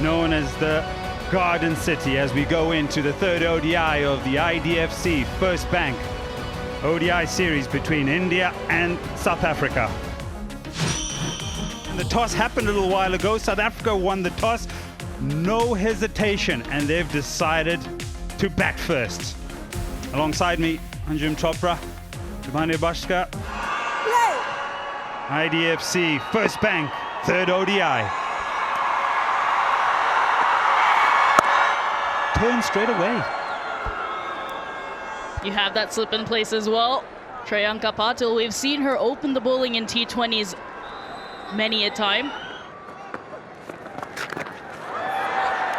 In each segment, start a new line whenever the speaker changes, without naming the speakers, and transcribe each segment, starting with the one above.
known as the Garden City, as we go into the third ODI of the IDFC First Bank ODI series between India and South Africa. And the toss happened a little while ago. South Africa won the toss, no hesitation, and they've decided to bat first. Alongside me, Anjum Chopra, Shubhankar Bashka, IDFC First Bank third ODI. Turn straight away.
You have that slip in place as well. Shubhankar Patil, we've seen her open the bowling in T20s many a time.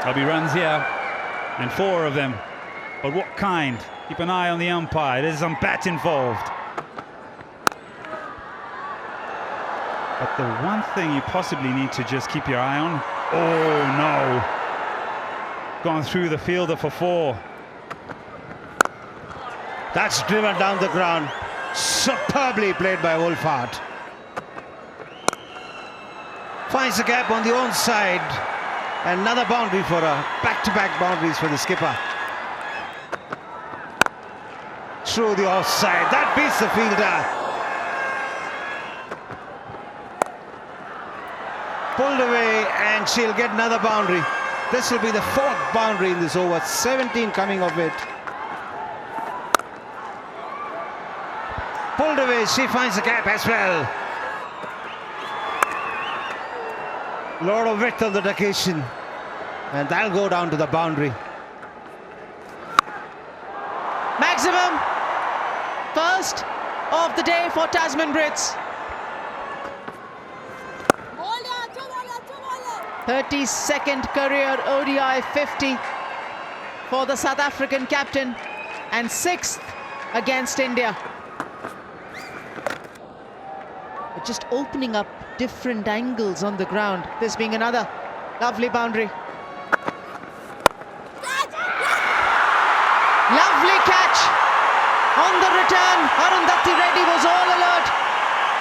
There'll be runs here, and 4 of them. But what kind? Keep an eye on the umpire. There's some bat involved. But the one thing you possibly need to just keep your eye on. Oh no! Gone through the fielder for 4.
That's driven down the ground. Superbly played by Wolfhard. Finds a gap on the own side. Another boundary for her. Back-to-back boundaries for the skipper. Through the offside. That beats the fielder. Pulled away, and she'll get another boundary. This will be the 4th boundary in this over. 17 coming of it. Pulled away, she finds the gap as well. Lot of width on the occasion, and that'll go down to the boundary.
Maximum first of the day for Tasman Brits. 32nd career ODI 50 for the South African captain, and 6th against India. Just opening up different angles on the ground. This being another lovely boundary. Lovely catch on the return. Arundhati Reddy was all alert,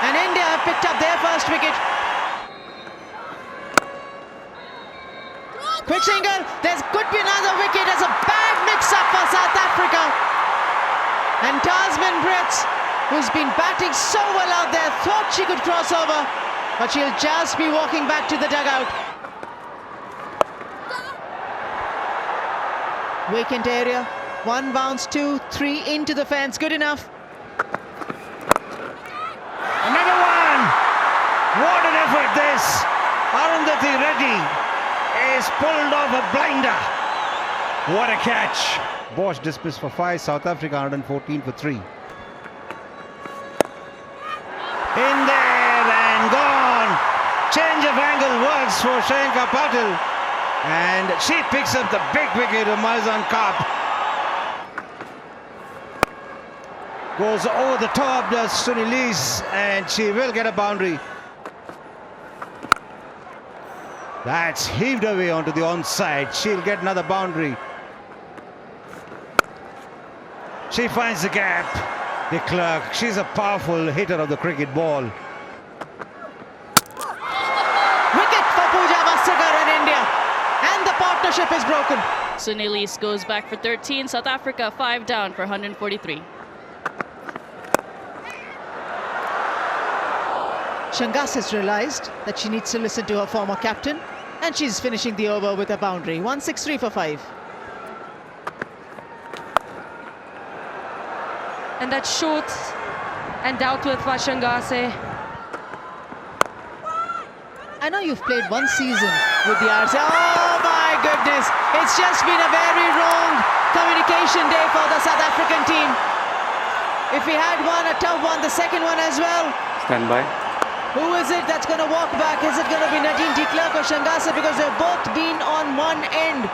and India have picked up their first wicket. Quick single. There could be another wicket as a bad mix-up for South Africa. And Tasman Brits, who's been batting so well out there, thought she could cross over, but she'll just be walking back to the dugout. Vacant area. 1 bounce, 2, 3 into the fence. Good enough.
Another one. What an effort this. Arundhati Reddy is pulled off a blinder.
What a catch.
Bosch dismissed for 5. South Africa 114 for 3. In there and gone. Change of angle works for Shubhankar Patil, and she picks up the big wicket of Maizan Kaap. Goes over the top, does Sunilise, and she will get a boundary. That's heaved away onto the onside. She'll get another boundary. She finds the gap. De Klerk, she's a powerful hitter of the cricket ball.
Wicket for Pooja Vastrakar in India, and the partnership is broken.
Sunilise goes back for 13. South Africa 5 down for 143.
Shangas has realised that she needs to listen to her former captain, and she's finishing the over with a boundary. 163 for 5.
And that short and dealt with by Shangase.
I know you've played 1 season with the RC. Oh my goodness! It's just been a very wrong communication day for the South African team. If we had won a tough one, the second one as well.
Stand by.
Who is it that's going to walk back? Is it going to be Nadine de Klerk or Shangase? Because they've both been on one end.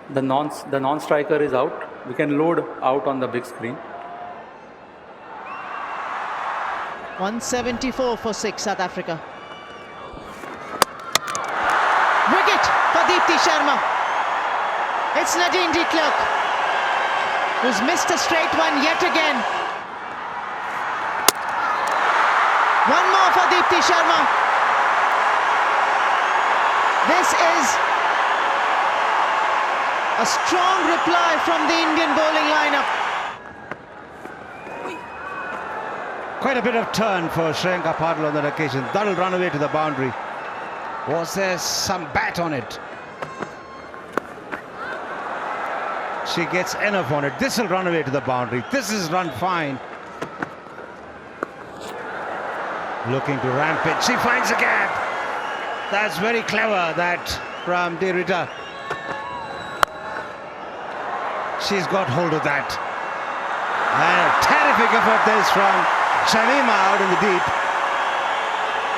The non-striker is out. We can load out on the big screen.
174 for 6, South Africa. Wicket for Deepti Sharma. It's Nadine de Klerk, who's missed a straight one yet again. One more for Deepti Sharma. This is a strong reply from the Indian bowling lineup.
Quite a bit of turn for Shubhankar Patil on that occasion. That'll run away to the boundary. Was there some bat on it? She gets enough on it. This will run away to the boundary. This is run fine. Looking to ramp it. She finds a gap. That's very clever, that from De Rita. She's got hold of that. And a terrific effort this from Shamima out in the deep.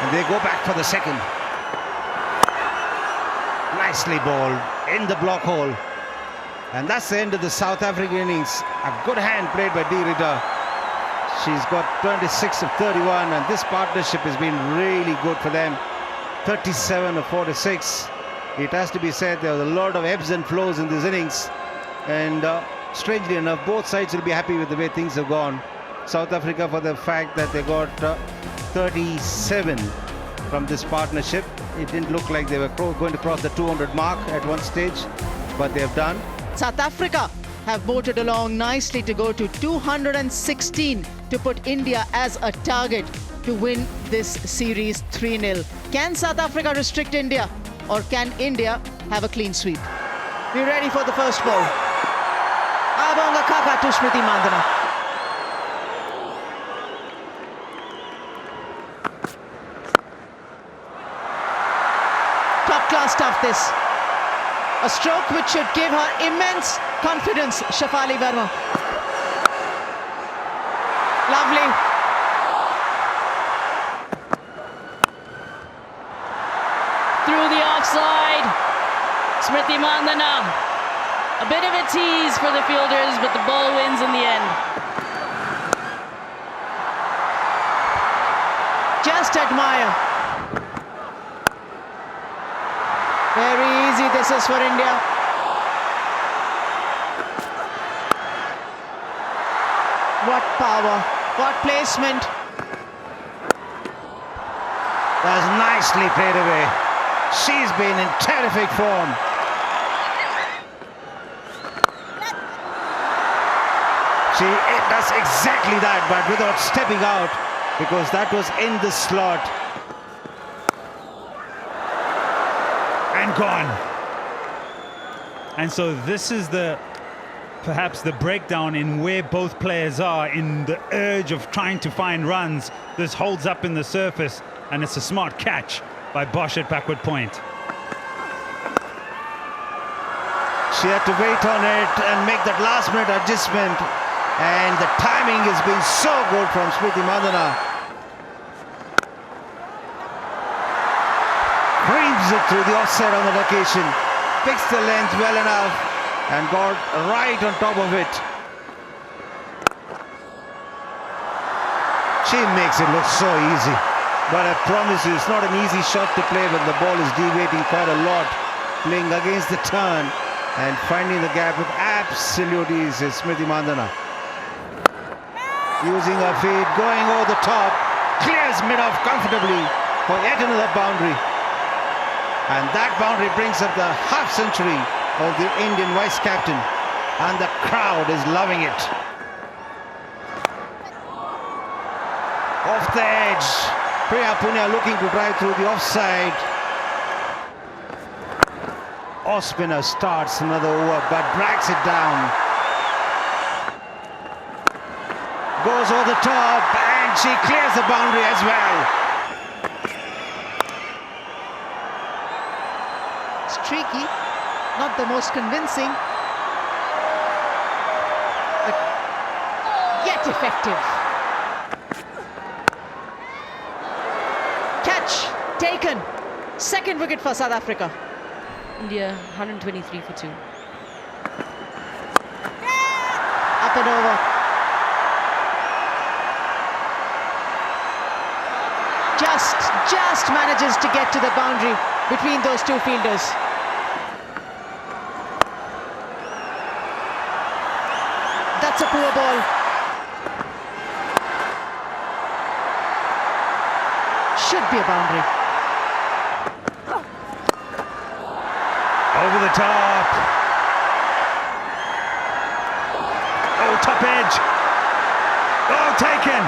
And they go back for the second. Nicely bowled in the block hole. And that's the end of the South African innings. A good hand played by De Rita. She's got 26 of 31, and this partnership has been really good for them. 37 of 46. It has to be said there was a lot of ebbs and flows in these innings. And strangely enough, both sides will be happy with the way things have gone. South Africa for the fact that they got 37 from this partnership. It didn't look like they were going to cross the 200 mark at one stage, but they have done.
South Africa have motored along nicely to go to 216 to put India as a target to win this series 3-0. Can South Africa restrict India, or can India have a clean sweep? We're ready for the first ball. Abonga Kaka to Smriti Mandhana. Top class stuff this. A stroke which should give her immense confidence, Shafali Verma. Lovely.
Through the offside. Smriti Mandhana. A bit of a tease for the fielders, but the ball wins in the end.
Just admire. Very easy this is for India. What power, what placement.
That's nicely played away. She's been in terrific form. She does exactly that, but without stepping out, because that was in the slot.
And gone. And so this is perhaps the breakdown in where both players are in the urge of trying to find runs. This holds up in the surface, and it's a smart catch by Bosch at backward point.
She had to wait on it and make that last minute adjustment, and the timing has been so good from Smriti Mandhana. Creams it through the offside on that occasion, fixed the length well enough and got right on top of it. She makes it look so easy, but I promise you it's not an easy shot to play when the ball is deviating quite a lot, playing against the turn and finding the gap with absolute ease is Smriti Mandhana. Using her feet, going over the top, clears mid-off comfortably for yet another boundary. And that boundary brings up the half century of the Indian vice captain, and the crowd is loving it. Off the edge, Priya Punya looking to drive through the offside. Ospinner starts another over but drags it down. Goes over the top and she clears the boundary as well.
Streaky, not the most convincing, but yet effective. Catch taken. Second wicket for South Africa.
India 123 for 2.
Up and over. Just manages to get to the boundary between those two fielders. That's a poor ball. Should be a boundary.
Over the top. Oh, top edge. Oh, taken.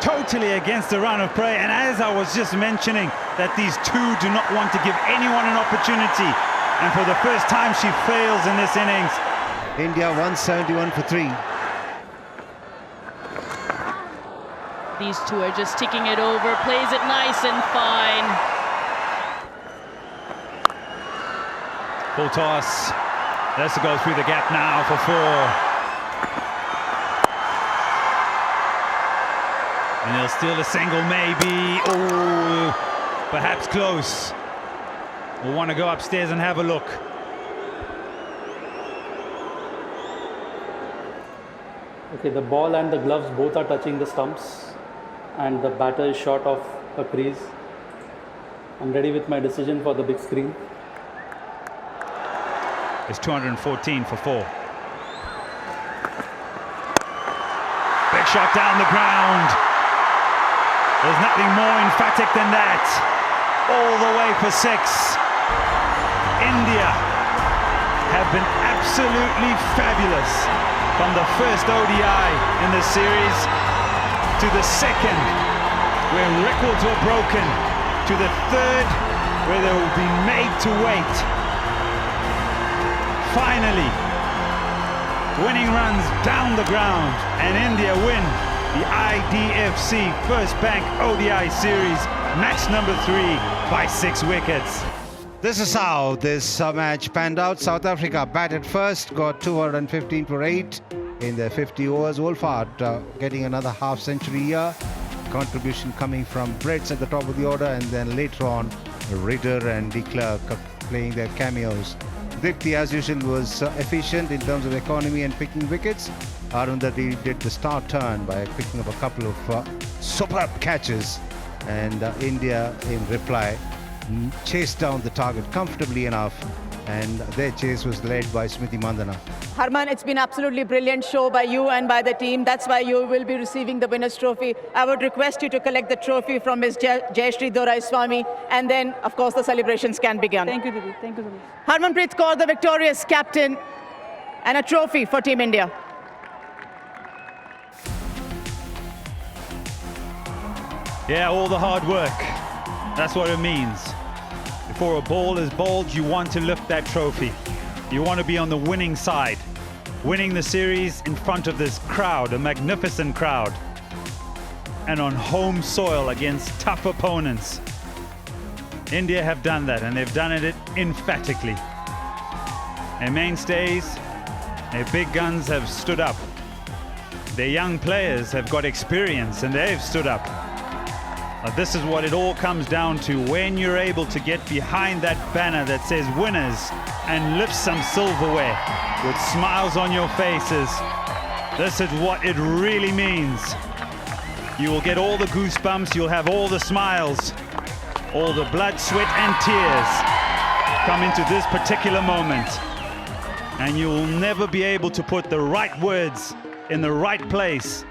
Totally against the run of play. And as I was just mentioning, that these two do not want to give anyone an opportunity. And for the first time, she fails in this innings.
India 171 for 3.
These two are just ticking it over, plays it nice and fine.
Full toss. That's to go through the gap now for 4. And they'll steal a single, maybe. Oh, perhaps close. We'll want to go upstairs and have a look.
Okay, the ball and the gloves both are touching the stumps, and the batter is short of a crease. I'm ready with my decision for the big screen.
It's 214 for 4. Big shot down the ground. There's nothing more emphatic than that. All the way for 6. India have been absolutely fabulous from the first ODI in the series to the second, where records were broken, to the third, where they will be made to wait. Finally, winning runs down the ground, and India win the IDFC First Bank ODI Series, match number 3 by 6 wickets.
This is how this match panned out. South Africa batted first, got 215 for 8 in their 50 overs. Wolfhard getting another half century here. Contribution coming from Brits at the top of the order, and then later on Ridder and De Klerk playing their cameos. Dipti, as usual, was efficient in terms of economy and picking wickets. Arundhati did the star turn by picking up a couple of superb catches, and India in reply chased down the target comfortably enough, and their chase was led by Smriti Mandhana.
Harman, it's been absolutely brilliant show by you and by the team. That's why you will be receiving the winner's trophy. I would request you to collect the trophy from Ms. Jayashree Doraiswamy, and then, of course, the celebrations can begin.
Thank you, Didi. Thank you so much.
Harmanpreet Kaur, the victorious captain, and a trophy for Team India.
Yeah, all the hard work. That's what it means. Before a ball is bowled, you want to lift that trophy. You want to be on the winning side, winning the series in front of this crowd, a magnificent crowd, and on home soil against tough opponents. India have done that, and they've done it emphatically. Their mainstays, their big guns have stood up. Their young players have got experience, and they've stood up. This is what it all comes down to when you're able to get behind that banner that says winners and lift some silverware with smiles on your faces. This is what it really means. You will get all the goosebumps, you'll have all the smiles, all the blood, sweat and tears come into this particular moment. And you will never be able to put the right words in the right place